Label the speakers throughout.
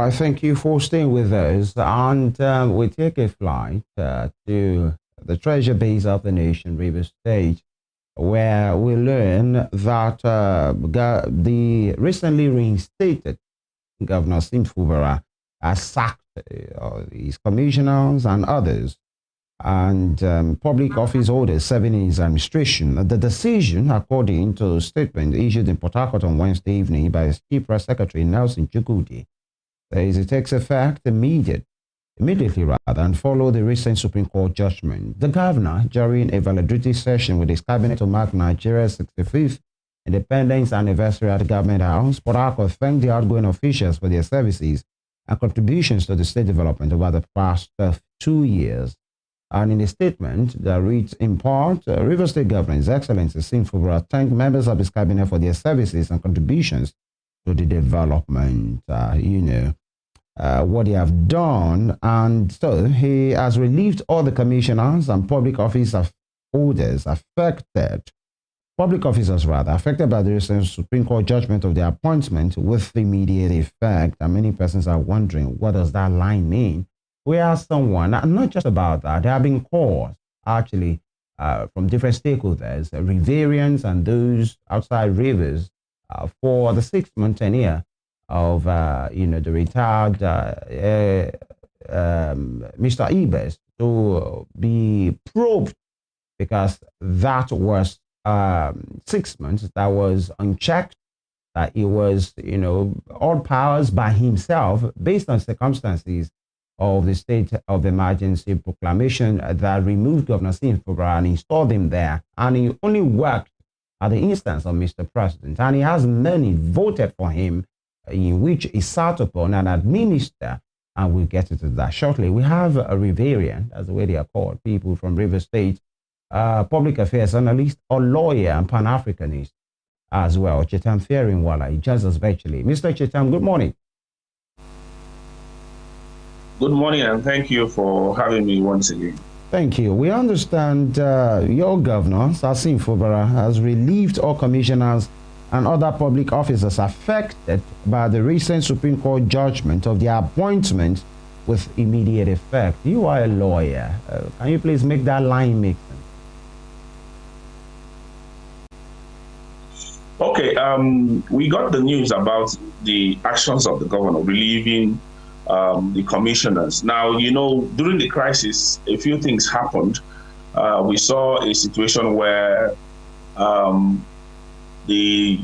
Speaker 1: I thank you for staying with us, and we take a flight to the treasure base of the nation, Rivers State, where we learn that the recently reinstated Governor Siminalayi Fubara has sacked his commissioners and others, and public office holders serving in his administration. The decision, according to a statement issued in Port Harcourt on Wednesday evening by his Chief Press Secretary Nelson Chukwudi, says it takes effect immediately and follow the recent Supreme Court judgment. The governor, during a valedictory session with his cabinet to mark Nigeria's 65th independence anniversary at the Government House, Port Harcourt thanked the outgoing officials for their services and contributions to the state development over the past 2 years. And in a statement that reads, in part, Rivers State Governor His Excellency Siminalayi Fubara thanked members of his cabinet for their services and contributions to the development, what they have done. And so he has relieved all the commissioners and public office holders affected by the recent Supreme Court judgment of their appointment with immediate effect. And many persons are wondering, what does that line mean? We asked someone, and not just about that, there have been calls actually from different stakeholders, Riverians and those outside Rivers, for the 6-month tenure of the retired Mr. Ibas to be probed, because that was 6 months that was unchecked, that he was all powers by himself based on circumstances of the state of emergency proclamation that removed Governor Siminalayi Fubara and installed him there. And he only worked at the instance of Mr. President. And he has many voted for him, in which he sat upon and administered. And we'll get into that shortly. We have a Riverian, that's the way they are called, people from River State, public affairs analyst or lawyer and Pan-Africanist as well, Chetam Thierry Nwala. He joins us virtually. Mr. Chetam, good morning.
Speaker 2: Good morning, and thank you for having me once again.
Speaker 1: Thank you. We understand your governor, Siminalayi Fubara, has relieved all commissioners and other public officers affected by the recent Supreme Court judgment of their appointment with immediate effect. You are a lawyer. Can you please make that line make sense?
Speaker 2: Okay, we got the news about the actions of the governor relieving the commissioners. Now, during the crisis, a few things happened. We saw a situation where the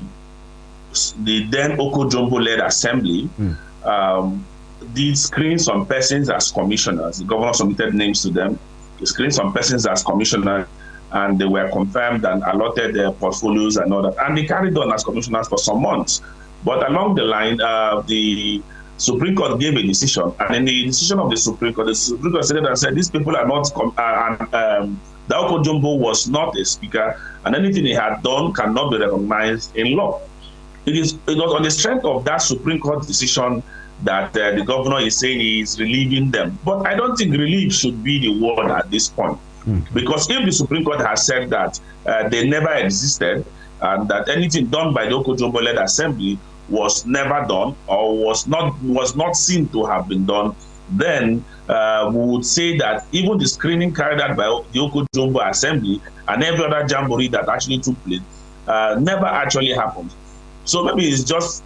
Speaker 2: then Oko-Jumbo-led assembly did screen some persons as commissioners. The governor submitted names to them. They screened some persons as commissioners, and they were confirmed and allotted their portfolios and all that. And they carried on as commissioners for some months. But along the line, the Supreme Court gave a decision, and in the decision of the Supreme Court said these people are not, the Oko-Jumbo was not a speaker, and anything he had done cannot be recognized in law. It was on the strength of that Supreme Court decision that the governor is saying he is relieving them. But I don't think relief should be the word at this point. Because if the Supreme Court has said that they never existed, and that anything done by the Oko-Jumbo-led assembly was never done or was not seen to have been done, then we would say that even the screening carried out by the Oko-Jumbo assembly and every other jamboree that actually took place never actually happened. So maybe it's just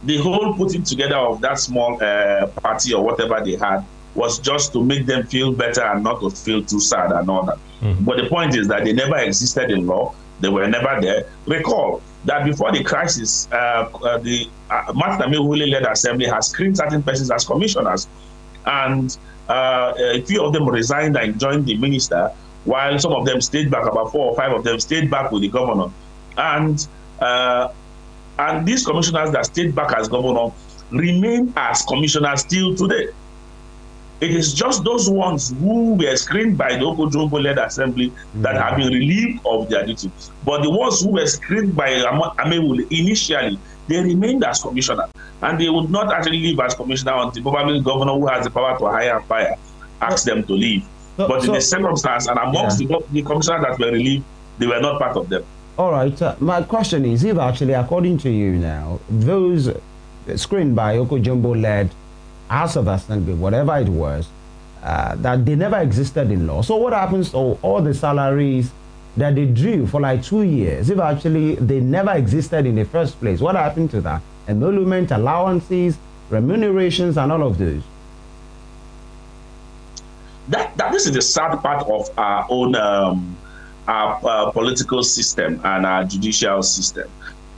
Speaker 2: the whole putting together of that small party or whatever they had was just to make them feel better and not to feel too sad and all that. But the point is that they never existed in law. They were never there. Recall that before the crisis, the Martin Amiwule-led assembly has screened certain persons as commissioners, and a few of them resigned and joined the minister, while some of them stayed back. About 4 or 5 of them stayed back with the governor, and these commissioners that stayed back as governor remain as commissioners still today. It is just those ones who were screened by the Oko-Jumbo-led assembly that have been relieved of their duty. But the ones who were screened by Amewule initially, they remained as commissioner, and they would not actually leave as commissioner until probably the governor, who has the power to hire and fire, asks them to leave. But in the circumstance, and amongst the commissioners that were relieved, they were not part of them.
Speaker 1: All right. My question is, if actually, according to you now, those screened by Oko-Jumbo-led House of Assembly, whatever it was, that they never existed in law. So what happens to all the salaries that they drew for like 2 years, if actually they never existed in the first place? What happened to that? Emolument, allowances, remunerations, and all of those.
Speaker 2: This is the sad part of our own our political system and our judicial system.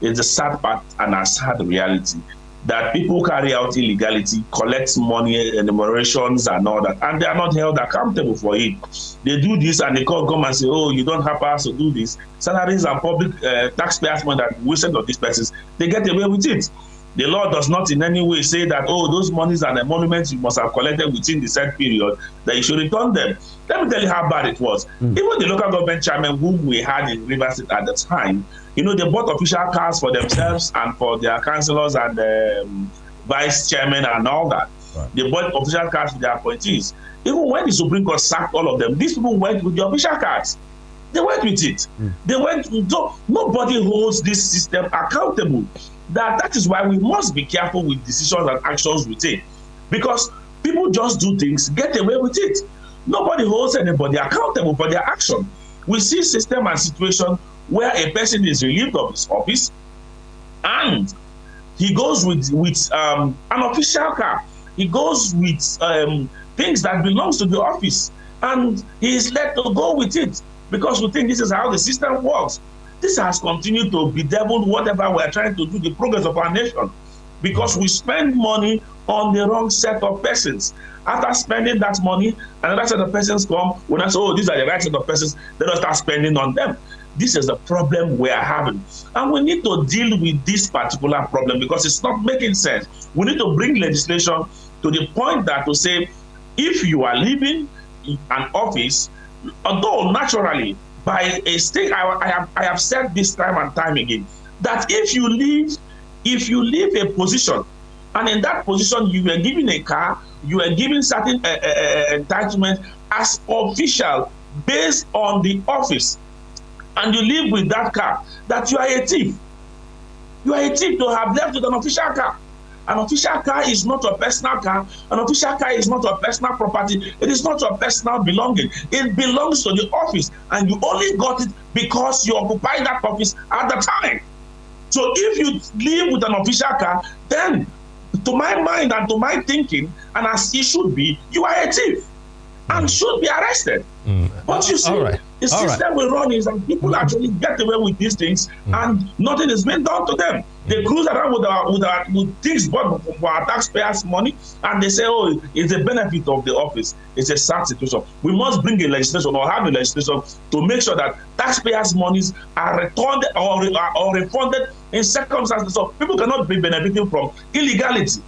Speaker 2: It's the sad part and our sad reality that people carry out illegality, collect money, enumerations and all that, and they are not held accountable for it. They do this and they call government and say, oh, you don't have us to do this. Salaries and public taxpayers' money that we send to these persons, they get away with it. The law does not in any way say that, oh, those monies and emoluments you must have collected within the set period, that you should return them. Let me tell you how bad it was. Even the local government chairman whom we had in Rivers State at the time, you know, they bought official cars for themselves and for their councillors and vice chairman and all that. Right. They bought official cars for their appointees. Even when the Supreme Court sacked all of them, these people went with the official cars. They went with it. They went. Nobody holds this system accountable. That is why we must be careful with decisions and actions we take, because people just do things, get away with it. Nobody holds anybody accountable for their action. We see system and situation where a person is relieved of his office and he goes with an official car. He goes with things that belongs to the office, and he is let to go with it because we think this is how the system works. This has continued to bedevil whatever we're trying to do, the progress of our nation, because we spend money on the wrong set of persons. After spending that money, another set of persons come, when I say, oh, these are the right set of persons, they don't start spending on them. This is the problem we are having. And we need to deal with this particular problem because it's not making sense. We need to bring legislation to the point that to say, if you are leaving an office, although naturally, by a state, I have said this time and time again, that if you leave a position, and in that position you were given a car, you were given certain entitlements as official based on the office, and you live with that car, that you are a thief. You are a thief to have left with an official car. An official car is not a personal car. An official car is not a personal property. It is not your personal belonging. It belongs to the office, and you only got it because you occupied that office at the time. So if you live with an official car, then to my mind and to my thinking, and as it should be, you are a thief and should be arrested. But you see, the system we run is that people actually get away with these things and nothing is being done to them. They cruise around with things bought for our taxpayers' money, and they say, oh, it's a benefit of the office. It's a sad situation. We must bring a legislation or have a legislation to make sure that taxpayers' monies are returned or refunded in circumstances so people cannot be benefiting from illegality.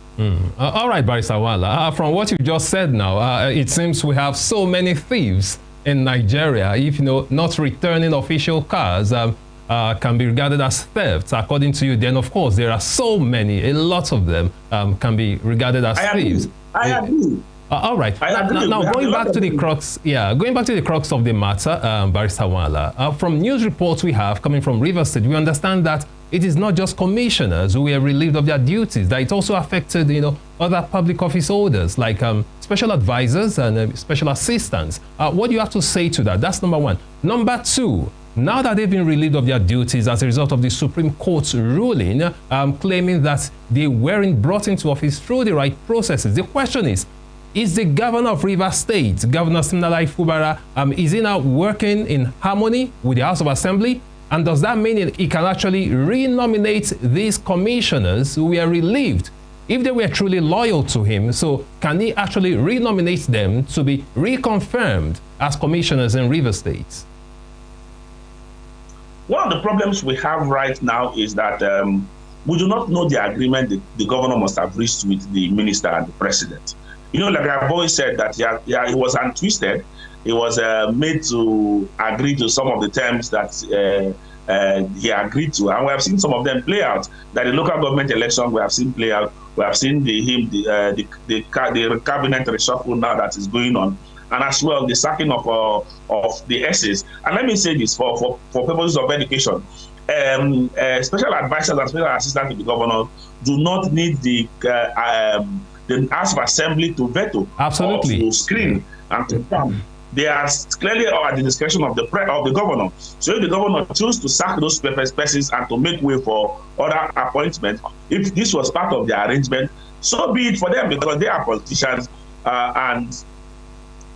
Speaker 3: All right, Barrister Nwala. From what you just said now, it seems we have so many thieves in Nigeria. If not returning official cars can be regarded as thefts, according to you, then of course there are so many, a lot of them can be regarded as thieves.
Speaker 2: I agree.
Speaker 3: All right. Now going back to the crux, going back to the crux of the matter, Barrister Nwala, from news reports we have coming from Rivers State, we understand that it is not just commissioners who were relieved of their duties, that it also affected, other public office holders like special advisors and special assistants. What do you have to say to that? That's number one. Number two, now that they've been relieved of their duties as a result of the Supreme Court's ruling, claiming that they weren't brought into office through the right processes, the question is the governor of Rivers State, Governor Siminalayi Fubara, is he now working in harmony with the House of Assembly? And does that mean he can actually re-nominate these commissioners who were relieved if they were truly loyal to him? So can he actually re-nominate them to be reconfirmed as commissioners in Rivers State?
Speaker 2: One of the problems we have right now is that we do not know the agreement the governor must have reached with the minister and the president. Like I've always said, that he was untwisted. He was made to agree to some of the terms that he agreed to, and we have seen some of them play out. That the local government election we have seen play out. We have seen the cabinet reshuffle now that is going on, and as well the sacking of the S's. And let me say this for purposes of education. Special advisors and special assistants to the governor do not need the the House of Assembly to veto,
Speaker 3: absolutely,
Speaker 2: or to screen and to ban. They are clearly at the discretion of the governor. So if the governor chooses to sack those persons and to make way for other appointments, if this was part of the arrangement, so be it for them, because they are politicians, and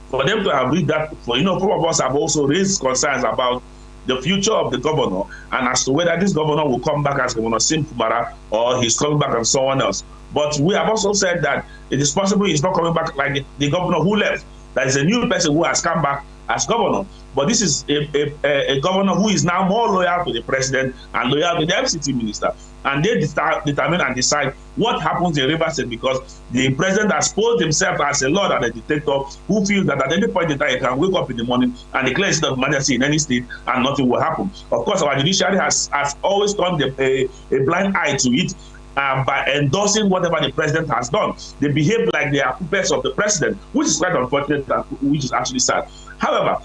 Speaker 2: for them to have read that, some of us have also raised concerns about the future of the governor and as to whether this governor will come back as Governor Siminalayi Fubara or he's coming back as someone else. But we have also said that it is possible he's not coming back like the governor who left. There is a new person who has come back as governor. But this is a governor who is now more loyal to the president and loyal to the FCT minister. And they determine and decide what happens in Rivers State, because the president has posed himself as a lord and a dictator who feels that at any point in time he can wake up in the morning and declare a state of emergency in any state and nothing will happen. Of course, our judiciary has always turned a blind eye to it. By endorsing whatever the president has done. They behave like they are puppets of the president, which is quite unfortunate and which is actually sad. However,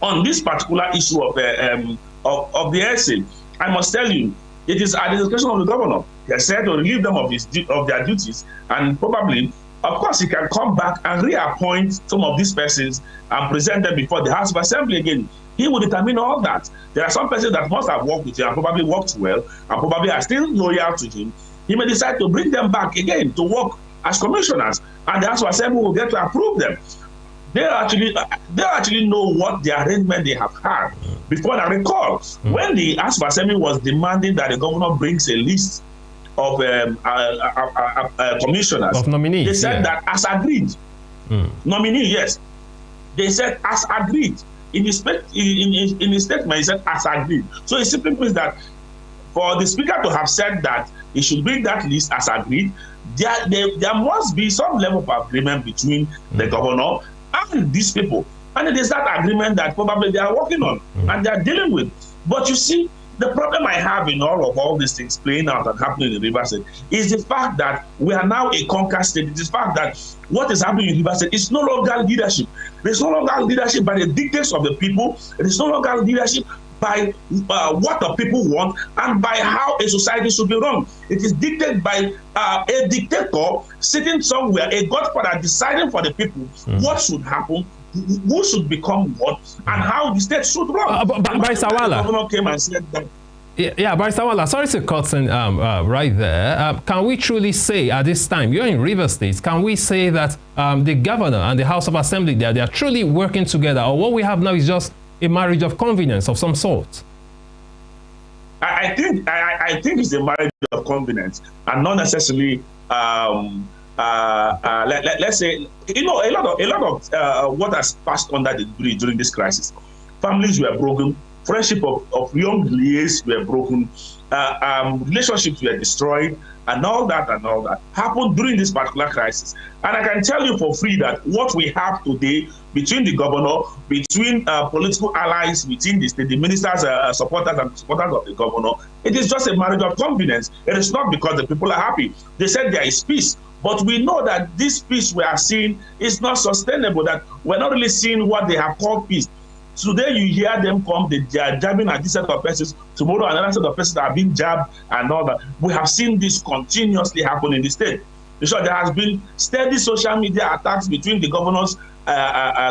Speaker 2: on this particular issue of the essay, I must tell you, it is at the discretion of the governor. He has said to relieve them of their duties, and probably, of course, he can come back and reappoint some of these persons and present them before the House of Assembly again. He will determine all that. There are some persons that must have worked with him and probably worked well and probably are still loyal to him. He may decide to bring them back again to work as commissioners, and the House of Assembly will get to approve them. They actually know what the arrangement they have had before the recall. When the House of Assembly was demanding that the governor brings a list of commissioners,
Speaker 3: of nominees,
Speaker 2: they said that as agreed. Nominee, yes. They said as agreed. In his statement, he said as agreed. So it simply means that for the speaker to have said that he should bring that list as agreed, there must be some level of agreement between the governor and these people. And it is that agreement that probably they are working on and they are dealing with. But you see, the problem I have in all these things playing out and happening in Rivers State is the fact that we are now a conquer state. It is the fact that what is happening in Rivers State is no longer leadership. There is no longer leadership by the dictates of the people. It is no longer leadership by what the people want and by how a society should be run. It is dictated by a dictator sitting somewhere, a godfather deciding for the people what should happen, who should become what, and how the state should run.
Speaker 3: Barrister Nwala,
Speaker 2: the governor came and said that.
Speaker 3: Yeah, Barrister Nwala, sorry to cut in right there. Can we truly say at this time, you're in Rivers State, can we say that the governor and the House of Assembly, they are truly working together, or what we have now is just a marriage of convenience of some sort?
Speaker 2: I think it's a marriage of convenience and not necessarily let's say, a lot of what has passed under the bridge during this crisis. Families were broken, friendship of young liaisons were broken, relationships were destroyed, and all that happened during this particular crisis. And I can tell you for free that what we have today between the governor, between political allies within the state, the ministers, supporters of the governor, it is just a marriage of convenience. It is not because the people are happy. They said there is peace. But we know that this peace we are seeing is not sustainable, that we're not really seeing what they have called peace. Today you hear them come, they are jabbing at this set of persons. Tomorrow another set of persons are being jabbed and all that. We have seen this continuously happen in the state. So there has been steady social media attacks between the governor's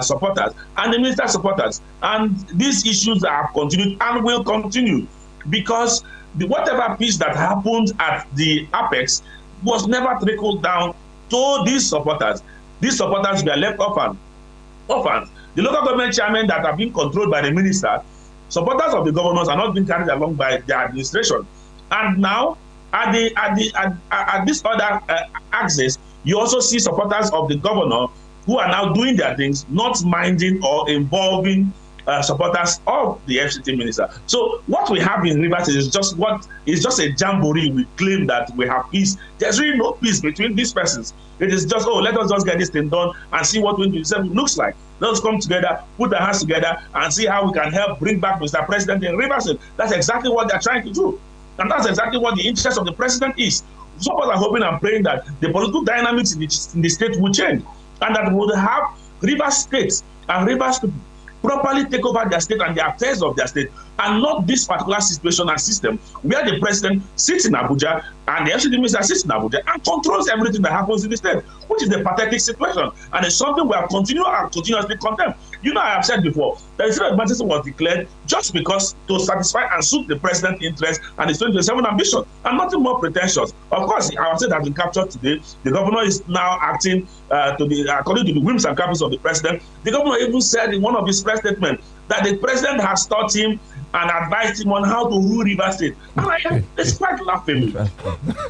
Speaker 2: supporters and the minister's supporters. And these issues have continued and will continue because whatever peace that happened at the apex was never trickled down to these supporters. These supporters were left orphans. The local government chairmen that are being controlled by the minister, supporters of the governors are not being carried along by the administration. And now, at this other axis, you also see supporters of the governor who are now doing their things, not minding or involving supporters of the FCT minister. So what we have in Rivers is just a jamboree. We claim that we have peace. There's really no peace between these persons. It is just, oh, let us just get this thing done and see what 2027 looks like. Let us come together, put our hands together, and see how we can help bring back Mr. President in Rivers. That's exactly what they're trying to do. And that's exactly what the interest of the president is. Some of us are hoping and praying that the political dynamics in the state will change and that we will have Rivers State and Rivers people properly take over their state and the affairs of their state and not this particular situation and system where the president sits in Abuja and the FCT minister sits in Abuja and controls everything that happens in the state, which is a pathetic situation. And it's something we have continuously condemned. You know, I have said before, that the state of emergency was declared just because to satisfy and suit the president's interest and his 2027 ambition, and nothing more pretentious. Of course, our state has been captured today. The governor is now acting according to the whims and caprices of the president. The governor even said in one of his press statements that the president has taught him and advised him on how to rule River State. And it's quite laughable.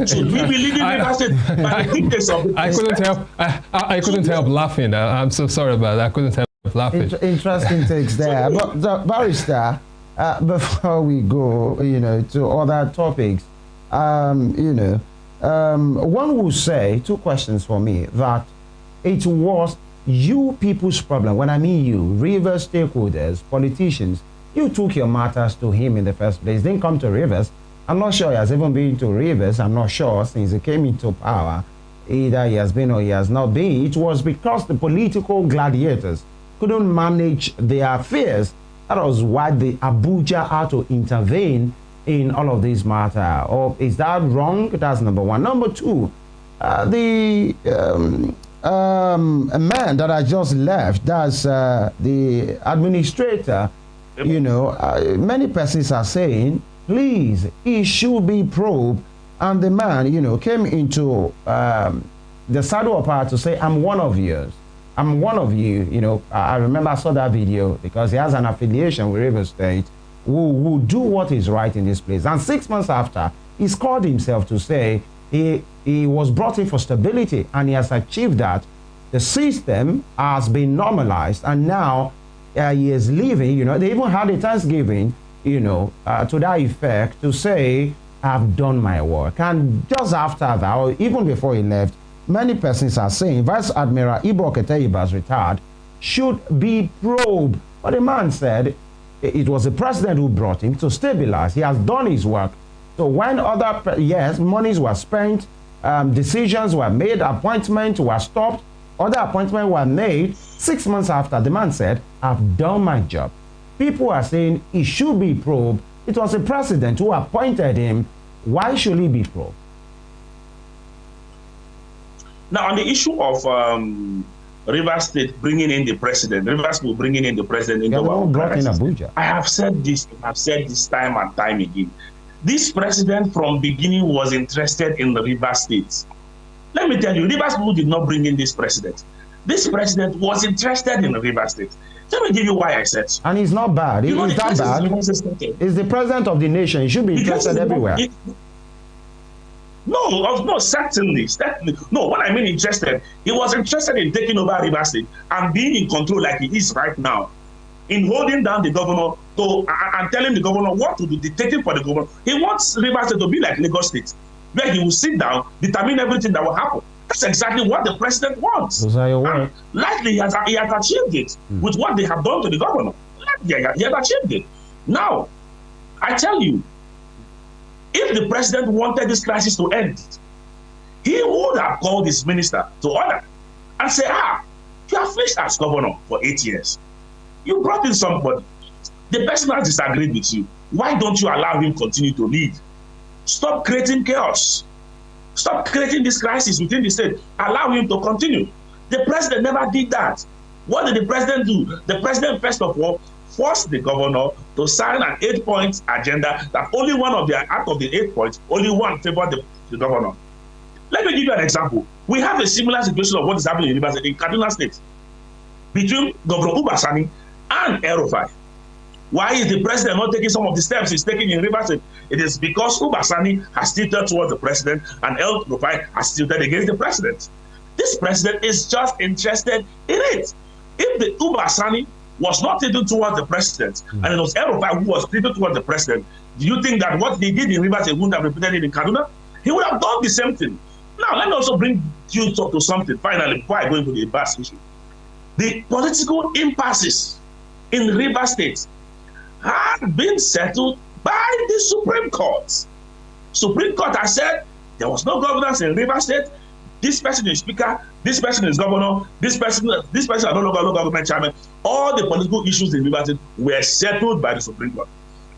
Speaker 2: Should we be leading River State by the dictates of the president?
Speaker 3: I couldn't help laughing. I'm so sorry about that. I couldn't help laughing.
Speaker 1: Interesting takes there. But Barrister, before we go, to other topics, one would say, two questions for me, that it was you people's problem. When I mean you, Rivers stakeholders, politicians, you took your matters to him in the first place. Didn't come to Rivers. I'm not sure he has even been to Rivers. I'm not sure since he came into power. Either he has been or he has not been. It was because the political gladiators couldn't manage their affairs. That was why the Abuja had to intervene in all of this matter. Or is that wrong? That's number one. Number two, a man that I just left, that's the administrator, many persons are saying, please, he should be probed. And the man, came into the saddle of power to say, I'm one of yours. I'm one of you. I remember I saw that video because he has an affiliation with River State who will do what is right in this place. And 6 months after, he's called himself to say he was brought in for stability and he has achieved that. The system has been normalized and now he is leaving. They even had a Thanksgiving, to that effect to say, I've done my work. And just after that, or even before he left, many persons are saying Vice Admiral Ibok-Ete Ibas, retired, should be probed. But the man said it was the president who brought him to stabilize. He has done his work. So when monies were spent, decisions were made, appointments were stopped, other appointments were made. 6 months after, the man said, I've done my job. People are saying he should be probed. It was the president who appointed him. Why should he be probed?
Speaker 2: Now, on the issue of River State bringing in the president, River State bringing in the president into our crisis,
Speaker 1: Abuja.
Speaker 2: I have said this time and time again. This president from beginning was interested in the River State. Let me tell you, River State did not bring in this president. This president was interested in the River State. Let me give you why I said so.
Speaker 1: And he's not bad. He's that bad. He's the president of the nation. He should be interested everywhere.
Speaker 2: No, certainly. No, what I mean interested, he was interested in taking over River State and being in control like he is right now, in holding down the governor and telling the governor what to do, dictating for the governor. He wants River State to be like Lagos State, where he will sit down, determine everything that will happen. That's exactly what the president wants.
Speaker 1: Those are your words.
Speaker 2: Likely he has achieved it with what they have done to the governor. He has achieved it. Now, I tell you, if the president wanted this crisis to end, he would have called his minister to order and say, you have finished as governor for 8 years. You brought in somebody. The person has disagreed with you. Why don't you allow him continue to lead? Stop creating chaos. Stop creating this crisis within the state. Allow him to continue. The president never did that. What did the president do? The president, first of all, forced the governor to sign an 8-point agenda that only one of the, out of the 8 points, only one favored the governor. Let me give you an example. We have a similar situation of what is happening in Kaduna State between Governor Ubasani and El-Rufai. Why is the president not taking some of the steps he's taking in Rivers State? It is because Ubasani has tilted towards the president and El-Rufai has tilted against the president. This president is just interested in it. If the Ubasani was not tilted towards the president and it was El-Rufai who was tilted towards the president, do you think that what they did in Rivers State wouldn't have repeated it in Kaduna? He would have done the same thing. Now, let me also bring you to something finally before I go into the Ibas issue. The political impasses in Rivers State had been settled by the Supreme Court. Supreme Court has said there was no governance in Rivers State. This person is speaker, this person is governor, this person is no longer local government chairman. All the political issues in Rivers State were settled by the Supreme Court.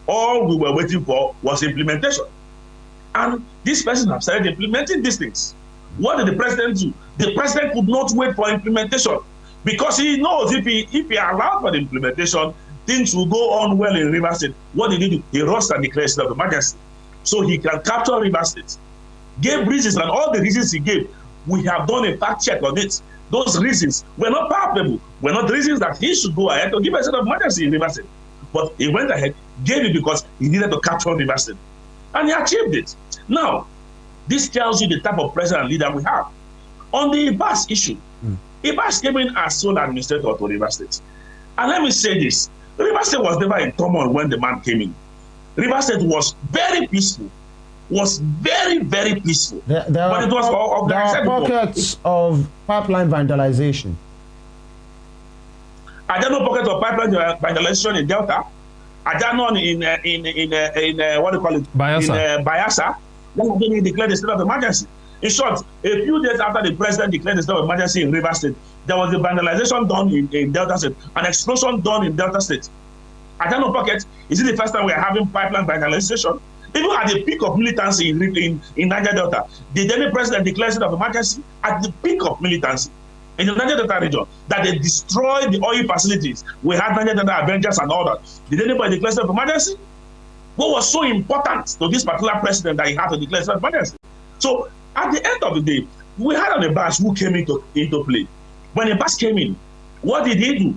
Speaker 2: all we were waiting for was implementation. And this person have started implementing these things. What did the president do? The president could not wait for implementation because he knows if he allowed for the implementation, things will go on well in Rivers State. What did he do? He rushed and declared state of emergency so he can capture Rivers State. Gave reasons, and all the reasons he gave, we have done a fact check on it. Those reasons were not palpable, were not reasons that he should go ahead to give a state of emergency in Rivers State. But he went ahead, gave it because he needed to capture Rivers State. And he achieved it. Now, this tells you the type of president and leader we have. On the Ibas issue, Ibas came in as sole administrator to Rivers State. And let me say this, Rivers State was never in turmoil when the man came in. Rivers State was very peaceful, was very, very peaceful.
Speaker 1: There are pockets of pipeline vandalization.
Speaker 2: I don't know pockets of pipeline vandalization in Delta. I don't know in what do you call it?
Speaker 3: Bayelsa.
Speaker 2: In Bayelsa. Then he declared the state of emergency. In short, a few days after the president declared the state of emergency in Rivers State, there was a vandalization done in Delta State, an explosion done in Delta State. I don't know pocket. Is it the first time we are having pipeline vandalization? Even at the peak of militancy in Niger Delta, did any president declare state of emergency? At the peak of militancy in the Niger Delta region, that they destroyed the oil facilities. We had Niger Delta Avengers and all that. Did anybody declare state of emergency? What was so important to this particular president that he had to declare state of emergency? So at the end of the day, we had an Ibas who came into play. When Ibas came in, what did he do?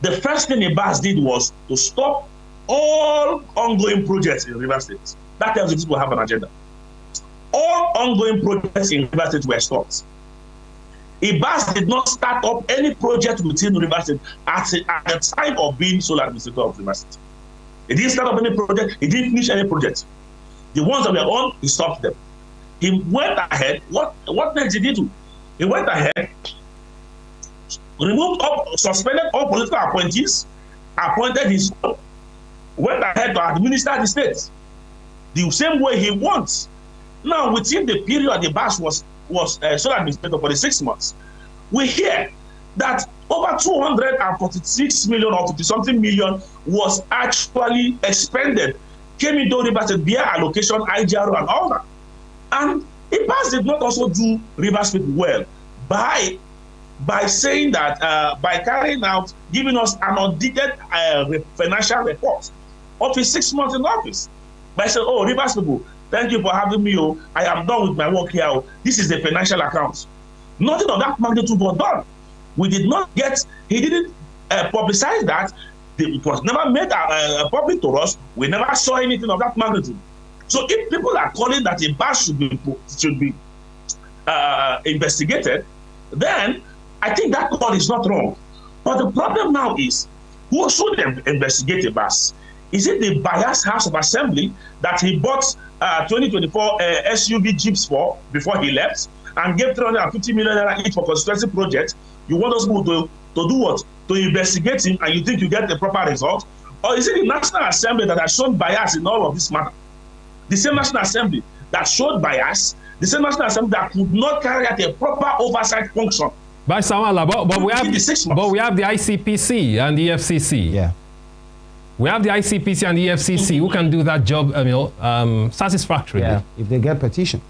Speaker 2: The first thing Ibas did was to stop all ongoing projects in Rivers State. That tells you people have an agenda. All ongoing projects in Rivers State were stopped. Ibas did not start up any project within Rivers State at the time of being sole administrator of Rivers State. He didn't start up any project, he didn't finish any project. The ones that were on, he stopped them. He went ahead. What next did he do? He went ahead, suspended all political appointees, appointed his own, went ahead to administer the state the same way he wants. Now, within the period the Ibas was sole administrator for the 6 months, we hear that over 246 million or 50-something million was actually expended, came into Rivers State via allocation, IGRO, and all that. And Ibas did not also do Rivers State well by saying that, by carrying out, giving us an audited financial report of his 6 months in office. By saying, oh, Rivers people, thank you for having me. Oh, I am done with my work here. Oh, this is the financial accounts. Nothing of that magnitude was done. We did not get, he didn't publicize that. It was never made public to us. We never saw anything of that magnitude. So if people are calling that Ibas should be investigated, then I think that call is not wrong. But the problem now is, who should investigate Ibas? Is it the biased House of Assembly that he bought 2024 SUV Jeeps for before he left and gave 350 million each for constituency projects? You want us to do what? To investigate him, and you think you get the proper result? Or is it the National Assembly that has shown bias in all of this matter? The same National Assembly that showed bias, the same National Assembly that could not carry out a proper oversight function.
Speaker 3: By Nwala, but we have the ICPC and the FCC. Yeah. We have the ICPC and the FCC who can do that job, satisfactorily.
Speaker 1: Yeah, if they get petition.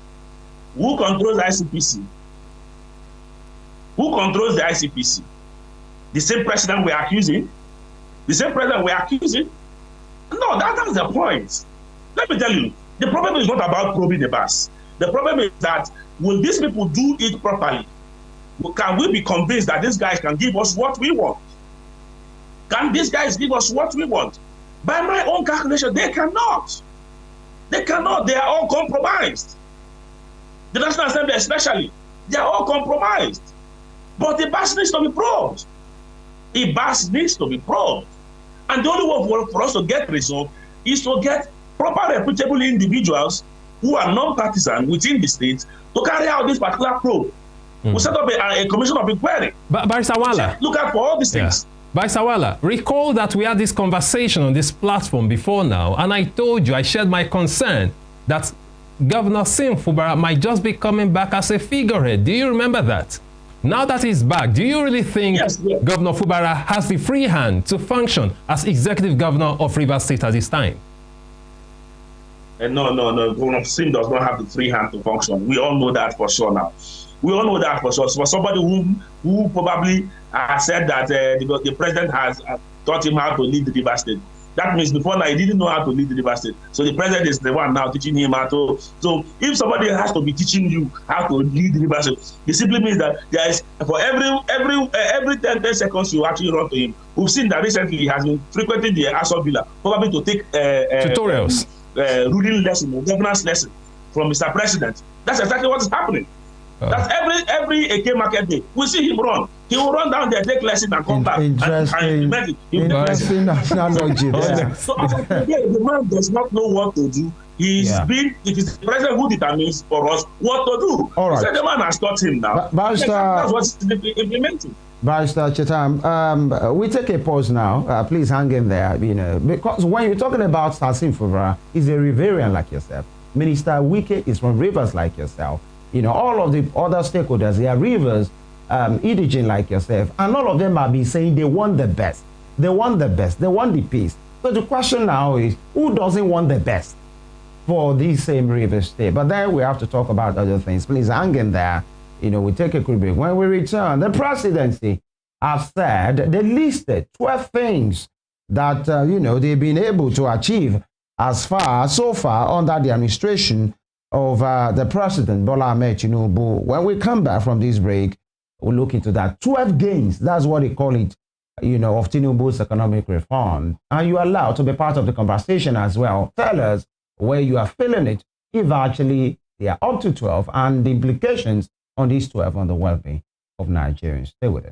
Speaker 2: Who controls the ICPC? Who controls the ICPC? The same president we're accusing? The same president we're accusing? No, that's the point. Let me tell you, the problem is not about probing the Ibas. The problem is that, will these people do it properly? Can we be convinced that these guys can give us what we want? Can these guys give us what we want? By my own calculation, they cannot. They cannot. They are all compromised. The National Assembly especially, they are all compromised. But the Ibas needs to be probed. Ibas needs to be probed. And the only way for us to get resolved is to get proper reputable individuals who are non-partisan within the state to carry out this particular probe. We set up a commission of inquiry.
Speaker 3: But Nwala,
Speaker 2: look out for all these things.
Speaker 3: By Nwala, recall that we had this conversation on this platform before now, and I told you, I shared my concern that Governor Siminalayi Fubara might just be coming back as a figurehead. Do you remember that? Now that he's back, do you really think Governor Fubara has the free hand to function as executive governor of Rivers State at this time?
Speaker 2: No. Governor Sim does not have the free hand to function. We all know that for sure now. We all know that for sure. So for somebody who probably said that the president has taught him how to lead the Rivers State. That means before now he didn't know how to lead the Rivers State. So the president is the one now teaching him how to. So if somebody has to be teaching you how to lead the Rivers State, it simply means that there is for every 10 seconds you actually run to him. We've seen that recently he has been frequenting the Assault Villa, probably to take
Speaker 3: tutorials,
Speaker 2: ruling lesson, governance lesson from Mr. President. That's exactly what is happening. That's every AK market day. We see him run. He will run down there, take lesson, and come back.
Speaker 1: Interesting analogy there.
Speaker 2: So the man does not know what to do. It is the president who determines for us what to do.
Speaker 1: All right.
Speaker 2: So the man has taught him now. That's what's implementing.
Speaker 1: Barrister Chetam, we take a pause now. Please hang in there, because when you're talking about Sasim Fubara, he's a Riverian like yourself. Minister Wike is from Rivers like yourself. All of the other stakeholders, they are Rivers, indigene like yourself, and all of them have been saying they want the best. They want the best. They want the peace. So the question now is, who doesn't want the best for this same Rivers State? But then we have to talk about other things. Please hang in there. We take a quick break. When we return, the presidency have said they listed 12 things that, they've been able to achieve so far under the administration of the president, Bola Ahmed Tinubu. When we come back from this break, we'll look into that. 12 gains, that's what they call it, of Tinubu's economic reform. And you're allowed to be part of the conversation as well. Tell us where you are feeling it, if actually they are up to 12, and the implications on these 12 on the well-being of Nigerians. Stay with us.